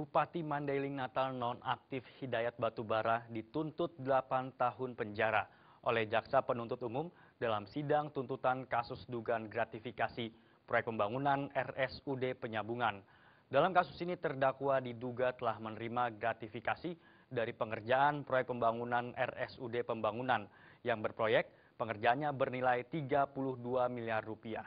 Bupati Mandailing Natal nonaktif Hidayat Batubara dituntut 8 tahun penjara oleh Jaksa Penuntut Umum dalam sidang tuntutan kasus dugaan gratifikasi proyek pembangunan RSUD Penyambungan. Dalam kasus ini terdakwa diduga telah menerima gratifikasi dari pengerjaan proyek pembangunan RSUD Pembangunan yang berproyek pengerjaannya bernilai 32 miliar rupiah.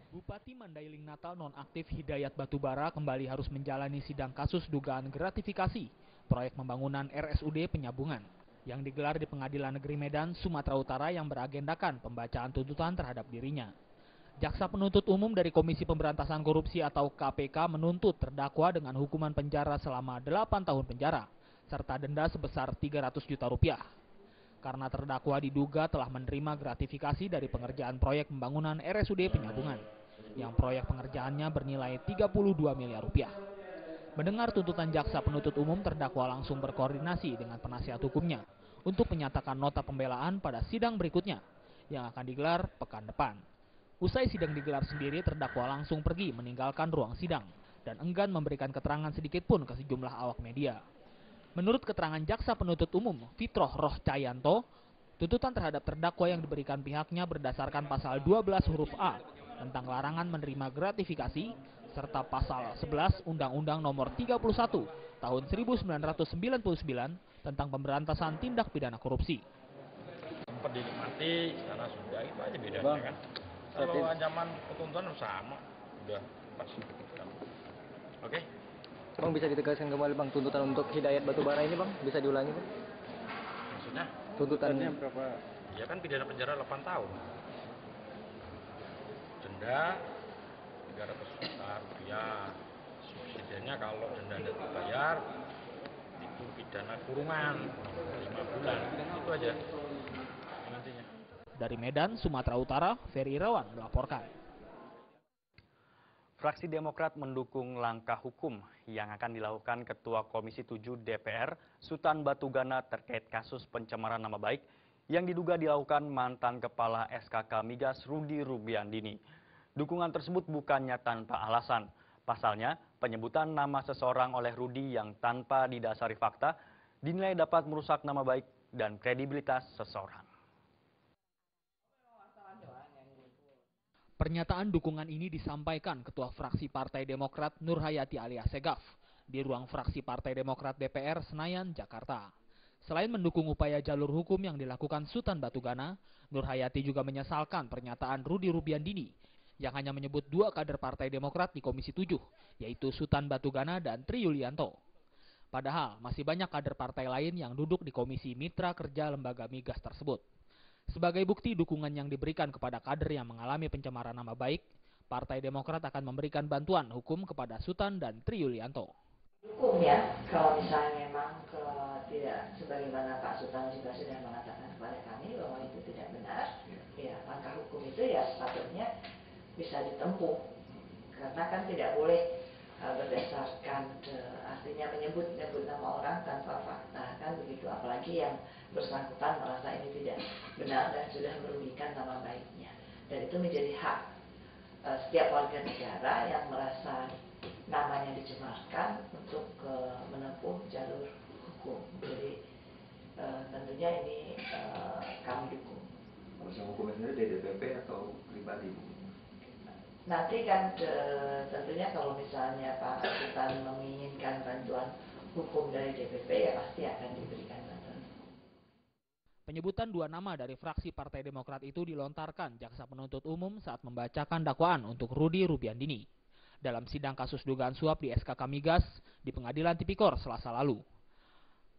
Bupati Mandailing Natal nonaktif Hidayat Batubara kembali harus menjalani sidang kasus dugaan gratifikasi proyek pembangunan RSUD Penyambungan yang digelar di Pengadilan Negeri Medan, Sumatera Utara yang beragendakan pembacaan tuntutan terhadap dirinya. Jaksa Penuntut Umum dari Komisi Pemberantasan Korupsi atau KPK menuntut terdakwa dengan hukuman penjara selama 8 tahun penjara serta denda sebesar 300 juta rupiah. Karena terdakwa diduga telah menerima gratifikasi dari pengerjaan proyek pembangunan RSUD Penyambungan yang proyek pengerjaannya bernilai 32 miliar rupiah. Mendengar tuntutan Jaksa Penuntut Umum, terdakwa langsung berkoordinasi dengan penasihat hukumnya untuk menyatakan nota pembelaan pada sidang berikutnya yang akan digelar pekan depan. Usai sidang digelar sendiri, terdakwa langsung pergi meninggalkan ruang sidang dan enggan memberikan keterangan sedikit pun ke sejumlah awak media. Menurut keterangan Jaksa Penuntut Umum, Fitroh Roh Cahyanto, tuntutan terhadap terdakwa yang diberikan pihaknya berdasarkan pasal 12 huruf A tentang larangan menerima gratifikasi serta pasal 11 Undang-Undang Nomor 31 Tahun 1999 tentang pemberantasan tindak pidana korupsi. Sempat dinikmati, sana sudah, itu aja bedanya kan. Kalau ancaman tuntutan sama, udah pasti. Oke. Bang, bisa ditegaskan kembali Bang tuntutan untuk Hidayat Batubara ini Bang, bisa diulangi Bang? Maksudnya? Tuntutannya berapa? Ya kan pidana penjara 8 tahun. Denda 300 juta rupiah. Subsidinya kalau denda tidak dibayar itu pidana kurungan 5 bulan. Itu aja nantinya. Dari Medan, Sumatera Utara, Ferry Irawan melaporkan. Fraksi Demokrat mendukung langkah hukum yang akan dilakukan Ketua Komisi 7 DPR, Sutan Batugana terkait kasus pencemaran nama baik yang diduga dilakukan mantan Kepala SKK Migas Rudi Rubiandini. Dukungan tersebut bukannya tanpa alasan. Pasalnya, penyebutan nama seseorang oleh Rudi yang tanpa didasari fakta dinilai dapat merusak nama baik dan kredibilitas seseorang. Pernyataan dukungan ini disampaikan Ketua Fraksi Partai Demokrat Nurhayati alias Segaf di ruang fraksi Partai Demokrat DPR Senayan, Jakarta. Selain mendukung upaya jalur hukum yang dilakukan Sutan Batugana, Nurhayati juga menyesalkan pernyataan Rudi Rubiandini yang hanya menyebut 2 kader Partai Demokrat di Komisi 7, yaitu Sutan Batugana dan Tri Yulianto. Padahal masih banyak kader partai lain yang duduk di Komisi Mitra Kerja Lembaga Migas tersebut. Sebagai bukti dukungan yang diberikan kepada kader yang mengalami pencemaran nama baik, Partai Demokrat akan memberikan bantuan hukum kepada Sutan dan Tri Yulianto. Hukum ya, kalau misalnya memang tidak sebagaimana Pak Sutan juga sudah mengatakan kepada kami bahwa itu tidak benar, ya langkah hukum itu ya sepatutnya bisa ditempuh, karena kan tidak boleh berdasarkan artinya menyebut nama orang tanpa fakta, kan begitu, apalagi yang bersangkutan merasa ini tidak benar dan sudah merugikan nama baiknya, dan itu menjadi hak setiap warga negara yang merasa namanya dicemarkan untuk menempuh jalur hukum. Jadi tentunya ini kami dukung. Proses hukumnya sendiri dari DPP atau pribadi? Nanti kan tentunya kalau misalnya Pak Sutan menginginkan bantuan hukum dari DPP ya pasti akan diberikan bantuan. Penyebutan 2 nama dari fraksi Partai Demokrat itu dilontarkan Jaksa Penuntut Umum saat membacakan dakwaan untuk Rudi Rubiandini dalam sidang kasus dugaan suap di SKK Migas di Pengadilan Tipikor Selasa lalu.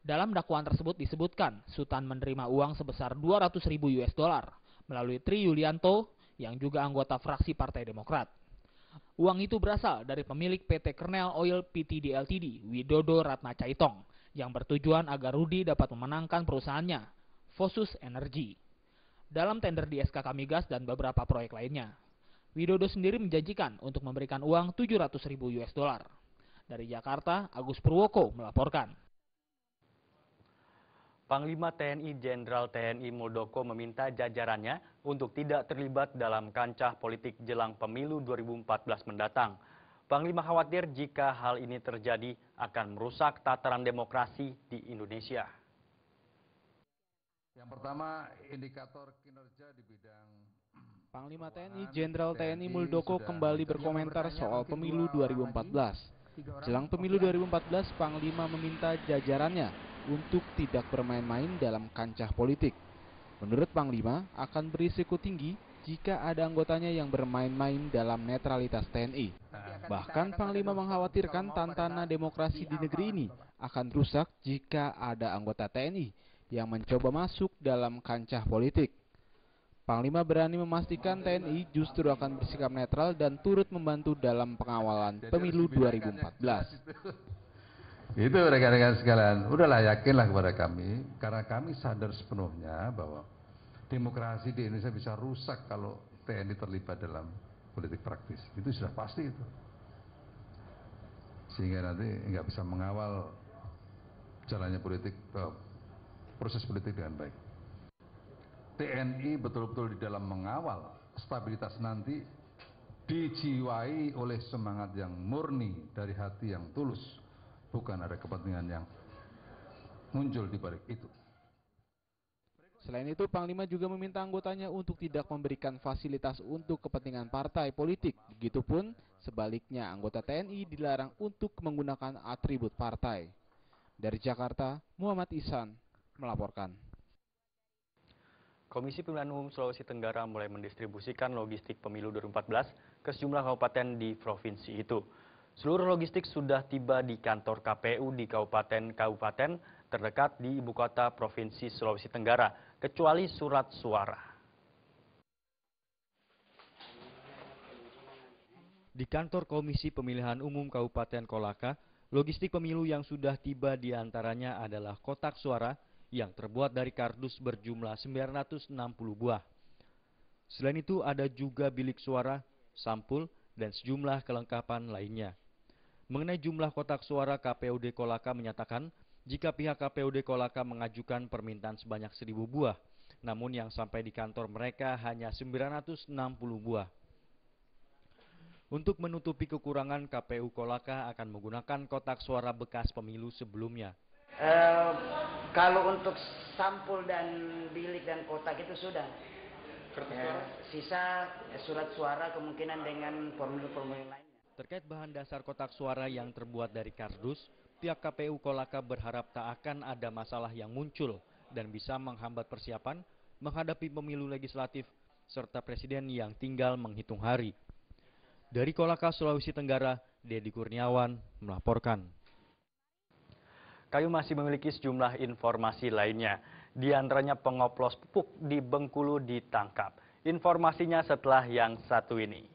Dalam dakwaan tersebut disebutkan Sutan menerima uang sebesar 200.000 US dollar melalui Tri Yulianto yang juga anggota fraksi Partai Demokrat. Uang itu berasal dari pemilik PT Kernel Oil Ptd Ltd, Widodo Ratna Caitong, yang bertujuan agar Rudi dapat memenangkan perusahaannya, Fosus Energy, dalam tender di SKK Migas dan beberapa proyek lainnya. Widodo sendiri menjanjikan untuk memberikan uang 700.000 US dollar. Dari Jakarta, Agus Purwoko melaporkan. Panglima TNI Jenderal TNI Muldoko meminta jajarannya untuk tidak terlibat dalam kancah politik jelang pemilu 2014 mendatang. Panglima khawatir jika hal ini terjadi akan merusak tataran demokrasi di Indonesia. Yang pertama, indikator kinerja di bidang Panglima TNI Jenderal TNI Muldoko kembali berkomentar soal pemilu 2014. Jelang pemilu 2014, Panglima meminta jajarannya untuk tidak bermain-main dalam kancah politik. Menurut Panglima, akan berisiko tinggi jika ada anggotanya yang bermain-main dalam netralitas TNI. Bahkan Panglima mengkhawatirkan tatanan demokrasi di negeri ini akan rusak jika ada anggota TNI yang mencoba masuk dalam kancah politik. Panglima berani memastikan TNI justru akan bersikap netral dan turut membantu dalam pengawalan pemilu 2014. Itu rekan-rekan sekalian, udahlah yakinlah kepada kami, karena kami sadar sepenuhnya bahwa demokrasi di Indonesia bisa rusak kalau TNI terlibat dalam politik praktis. Itu sudah pasti itu. Sehingga nanti nggak bisa mengawal jalannya politik, proses politik dengan baik. TNI betul-betul di dalam mengawal stabilitas nanti dijiwai oleh semangat yang murni dari hati yang tulus, bukan ada kepentingan yang muncul di balik itu. Selain itu, Panglima juga meminta anggotanya untuk tidak memberikan fasilitas untuk kepentingan partai politik. Begitupun sebaliknya, anggota TNI dilarang untuk menggunakan atribut partai. Dari Jakarta, Muhammad Ihsan melaporkan. Komisi Pemilihan Umum Sulawesi Tenggara mulai mendistribusikan logistik pemilu 2014 ke sejumlah kabupaten di provinsi itu. Seluruh logistik sudah tiba di kantor KPU di kabupaten terdekat di ibu kota Provinsi Sulawesi Tenggara, kecuali surat suara. Di kantor Komisi Pemilihan Umum Kabupaten Kolaka, logistik pemilu yang sudah tiba diantaranya adalah kotak suara yang terbuat dari kardus berjumlah 960 buah. Selain itu ada juga bilik suara, sampul, dan sejumlah kelengkapan lainnya. Mengenai jumlah kotak suara, KPUD Kolaka menyatakan jika pihak KPUD Kolaka mengajukan permintaan sebanyak 1.000 buah, namun yang sampai di kantor mereka hanya 960 buah. Untuk menutupi kekurangan, KPU Kolaka akan menggunakan kotak suara bekas pemilu sebelumnya. Kalau untuk sampul dan bilik dan kotak itu sudah. Sisa surat suara kemungkinan dengan formulir-formulir lainnya. Terkait bahan dasar kotak suara yang terbuat dari kardus, pihak KPU Kolaka berharap tak akan ada masalah yang muncul dan bisa menghambat persiapan menghadapi pemilu legislatif serta presiden yang tinggal menghitung hari. Dari Kolaka, Sulawesi Tenggara, Dedi Kurniawan melaporkan. Kami masih memiliki sejumlah informasi lainnya. Di antaranya pengoplos pupuk di Bengkulu ditangkap. Informasinya setelah yang satu ini.